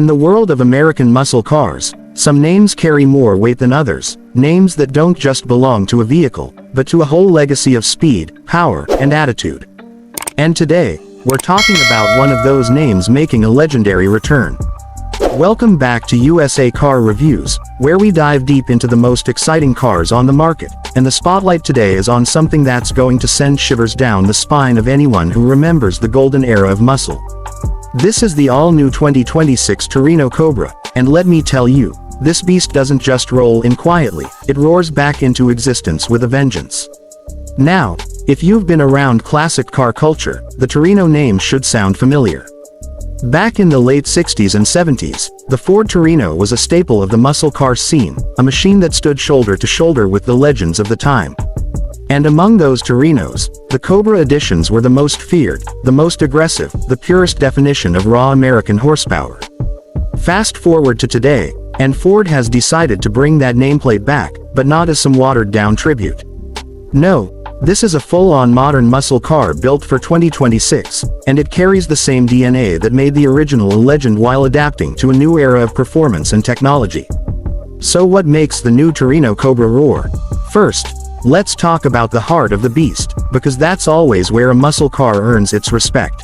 In the world of American muscle cars, some names carry more weight than others, names that don't just belong to a vehicle, but to a whole legacy of speed, power, and attitude. And today, we're talking about one of those names making a legendary return. Welcome back to USA Car Reviews, where we dive deep into the most exciting cars on the market, and the spotlight today is on something that's going to send shivers down the spine of anyone who remembers the golden era of muscle. This is the all-new 2026 Torino Cobra, and let me tell you, this beast doesn't just roll in quietly, it roars back into existence with a vengeance. Now, if you've been around classic car culture, the Torino name should sound familiar. Back in the late 60s and 70s, the Ford Torino was a staple of the muscle car scene, a machine that stood shoulder to shoulder with the legends of the time. And among those Torinos, the Cobra editions were the most feared, the most aggressive, the purest definition of raw American horsepower. Fast forward to today, and Ford has decided to bring that nameplate back, but not as some watered-down tribute. No, this is a full-on modern muscle car built for 2026, and it carries the same DNA that made the original a legend while adapting to a new era of performance and technology. So what makes the new Torino Cobra roar? First, let's talk about the heart of the beast, because that's always where a muscle car earns its respect.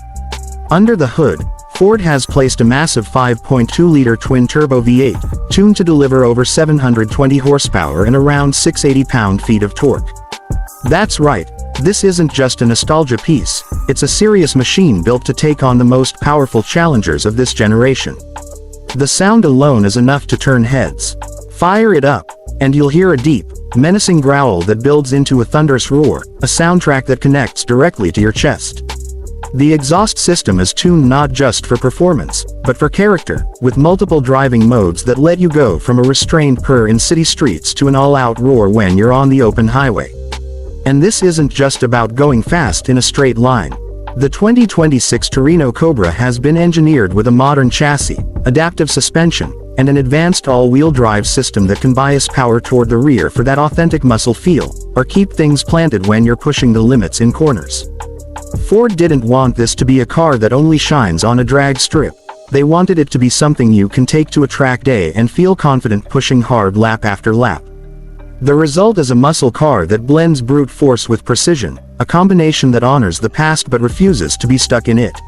Under the hood, Ford has placed a massive 5.2-liter twin-turbo V8, tuned to deliver over 720 horsepower and around 680 pound-feet of torque. That's right, this isn't just a nostalgia piece, it's a serious machine built to take on the most powerful challengers of this generation. The sound alone is enough to turn heads. Fire it up, and you'll hear a deep, menacing growl that builds into a thunderous roar, a soundtrack that connects directly to your chest. The exhaust system is tuned not just for performance, but for character, with multiple driving modes that let you go from a restrained purr in city streets to an all-out roar when you're on the open highway. And this isn't just about going fast in a straight line. The 2026 Torino Cobra has been engineered with a modern chassis, adaptive suspension, and an advanced all-wheel drive system that can bias power toward the rear for that authentic muscle feel, or keep things planted when you're pushing the limits in corners. Ford didn't want this to be a car that only shines on a drag strip. They wanted it to be something you can take to a track day and feel confident pushing hard lap after lap. The result is a muscle car that blends brute force with precision, a combination that honors the past but refuses to be stuck in it.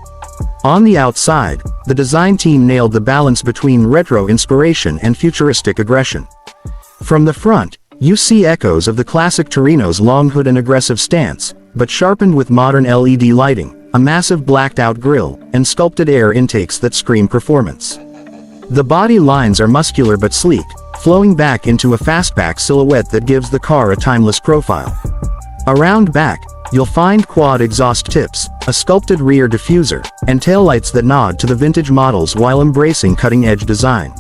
On the outside, the design team nailed the balance between retro inspiration and futuristic aggression. From the front, you see echoes of the classic Torino's long hood and aggressive stance, but sharpened with modern LED lighting, a massive blacked-out grille, and sculpted air intakes that scream performance. The body lines are muscular but sleek, flowing back into a fastback silhouette that gives the car a timeless profile. Around back, you'll find quad exhaust tips, a sculpted rear diffuser, and taillights that nod to the vintage models while embracing cutting-edge design.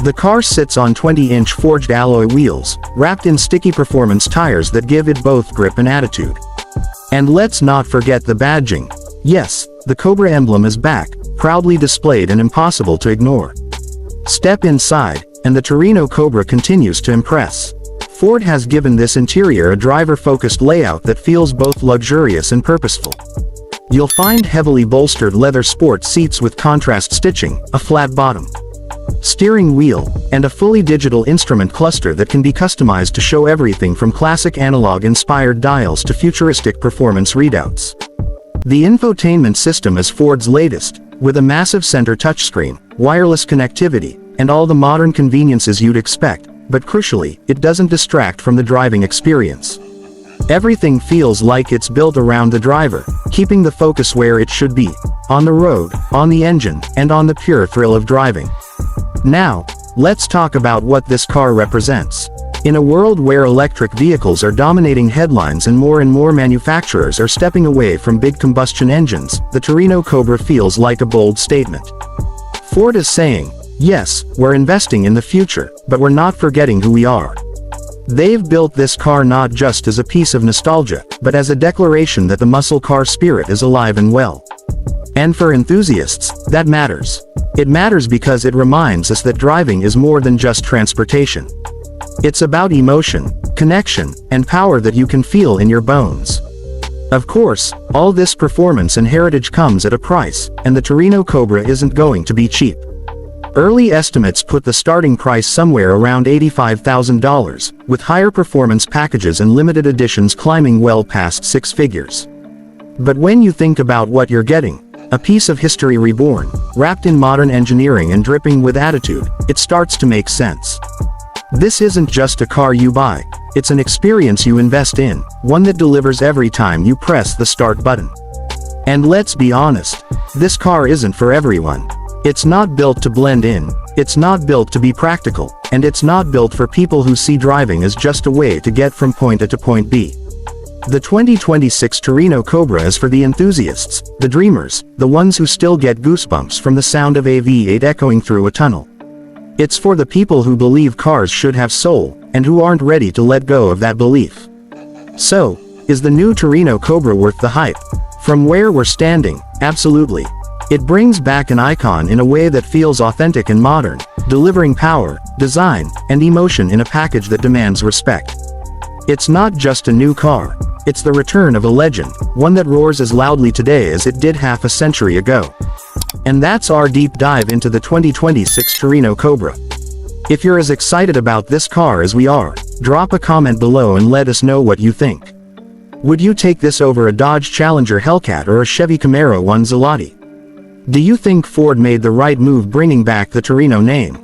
The car sits on 20-inch forged alloy wheels, wrapped in sticky performance tires that give it both grip and attitude. And let's not forget the badging. Yes, the Cobra emblem is back, proudly displayed and impossible to ignore. Step inside, and the Torino Cobra continues to impress. Ford has given this interior a driver-focused layout that feels both luxurious and purposeful. You'll find heavily bolstered leather sport seats with contrast stitching, a flat bottom, steering wheel, and a fully digital instrument cluster that can be customized to show everything from classic analog-inspired dials to futuristic performance readouts. The infotainment system is Ford's latest, with a massive center touchscreen, wireless connectivity, and all the modern conveniences you'd expect, but crucially, it doesn't distract from the driving experience. Everything feels like it's built around the driver, keeping the focus where it should be, on the road, on the engine, and on the pure thrill of driving. Now, let's talk about what this car represents. In a world where electric vehicles are dominating headlines and more manufacturers are stepping away from big combustion engines, the Torino Cobra feels like a bold statement. Ford is saying, yes, we're investing in the future, but we're not forgetting who we are. They've built this car not just as a piece of nostalgia, but as a declaration that the muscle car spirit is alive and well. And for enthusiasts, that matters. It matters because it reminds us that driving is more than just transportation. It's about emotion, connection, and power that you can feel in your bones. Of course, all this performance and heritage comes at a price, and the Torino Cobra isn't going to be cheap. Early estimates put the starting price somewhere around $85,000, with higher performance packages and limited editions climbing well past six figures. But when you think about what you're getting, a piece of history reborn, wrapped in modern engineering and dripping with attitude, it starts to make sense. This isn't just a car you buy, it's an experience you invest in, one that delivers every time you press the start button. And let's be honest, this car isn't for everyone. It's not built to blend in, it's not built to be practical, and it's not built for people who see driving as just a way to get from point A to point B. The 2026 Torino Cobra is for the enthusiasts, the dreamers, the ones who still get goosebumps from the sound of a V8 echoing through a tunnel. It's for the people who believe cars should have soul, and who aren't ready to let go of that belief. So, is the new Torino Cobra worth the hype? From where we're standing, absolutely. It brings back an icon in a way that feels authentic and modern, delivering power, design, and emotion in a package that demands respect. It's not just a new car, it's the return of a legend, one that roars as loudly today as it did half a century ago. And that's our deep dive into the 2026 Torino Cobra. If you're as excited about this car as we are, drop a comment below and let us know what you think. Would you take this over a Dodge Challenger Hellcat or a Chevy Camaro 1 Zelati? Do you think Ford made the right move bringing back the Torino name?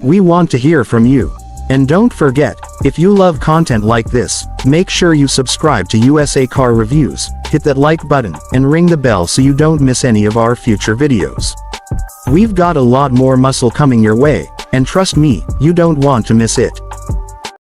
We want to hear from you. And don't forget, if you love content like this, make sure you subscribe to USA Car Reviews, hit that like button, and ring the bell so you don't miss any of our future videos. We've got a lot more muscle coming your way, and trust me, you don't want to miss it.